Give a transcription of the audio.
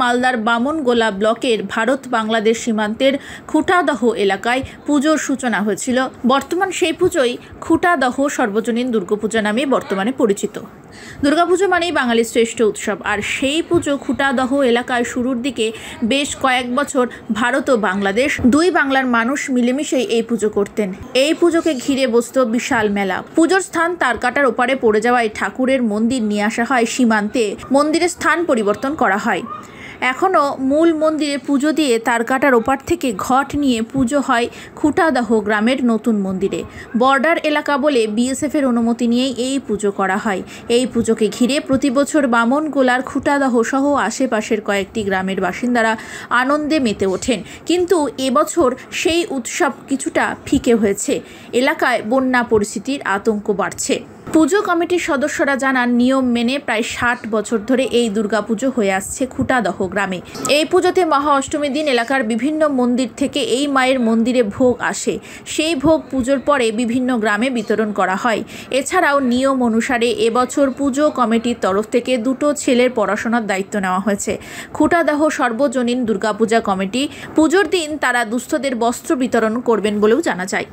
মালদার বামনগোলা ব্লকের ভারত বাংলাদেশ সীমান্তের খুঁটাদহ এলাকায় পুজোর সূচনা হয়েছিল। বর্তমান সেই পুজোই খুঁটাদহ সর্বজনীন দুর্গাপূজা নামে বর্তমানে পরিচিত। দুর্গাপুজো মানেই বাঙালির শ্রেষ্ঠ উৎসব, আর সেই পুজো খুঁটাদহ এলাকায় শুরুর দিকে বেশ কয়েক বছর ভারত ও বাংলাদেশ দুই বাংলার মানুষ মিলেমিশেই এই পুজো করতেন। এই পুজোকে ঘিরে বসত বিশাল মেলা। পুজোর স্থান তারকাটার ওপারে পড়ে যাওয়ায় ঠাকুরের মন্দির নিয়ে আসা হয় সীমান্তে। মন্দিরের স্থান পরিবর্তন করা হয়। এখনও মূল মন্দিরে পুজো দিয়ে তারকাটার ওপার থেকে ঘট নিয়ে পুজো হয় খুঁটাদহ গ্রামের নতুন মন্দিরে। বর্ডার এলাকা বলে বিএসএফের অনুমতি নিয়েই এই পুজো করা হয়। এই পুজোকে ঘিরে প্রতি বছর বামনগোলার খুঁটাদহ সহ আশেপাশের কয়েকটি গ্রামের বাসিন্দারা আনন্দে মেতে ওঠেন। কিন্তু এবছর সেই উৎসব কিছুটা ফিকে হয়েছে। এলাকায় বন্যা পরিস্থিতির আতঙ্ক বাড়ছে। পুজো কমিটির সদস্যরা জানান, নিয়ম মেনে প্রায় 60 বছর ধরে এই দুর্গাপুজো হয়ে আসছে খুঁটাদহ গ্রামে। এই পুজোতে মহা অষ্টমীর দিন এলাকার বিভিন্ন মন্দির থেকে এই মায়ের মন্দিরে ভোগ আসে। সেই ভোগ পুজোর পরে বিভিন্ন গ্রামে বিতরণ করা হয়। এছাড়াও নিয়ম অনুসারে এবছর পুজো কমিটির তরফ থেকে 2 ছেলের পড়াশোনার দায়িত্ব নেওয়া হয়েছে। খুঁটাদহ সর্বজনীন দুর্গাপূজা কমিটি পুজোর দিন তারা দুস্থদের বস্ত্র বিতরণ করবেন বলেও জানা যায়।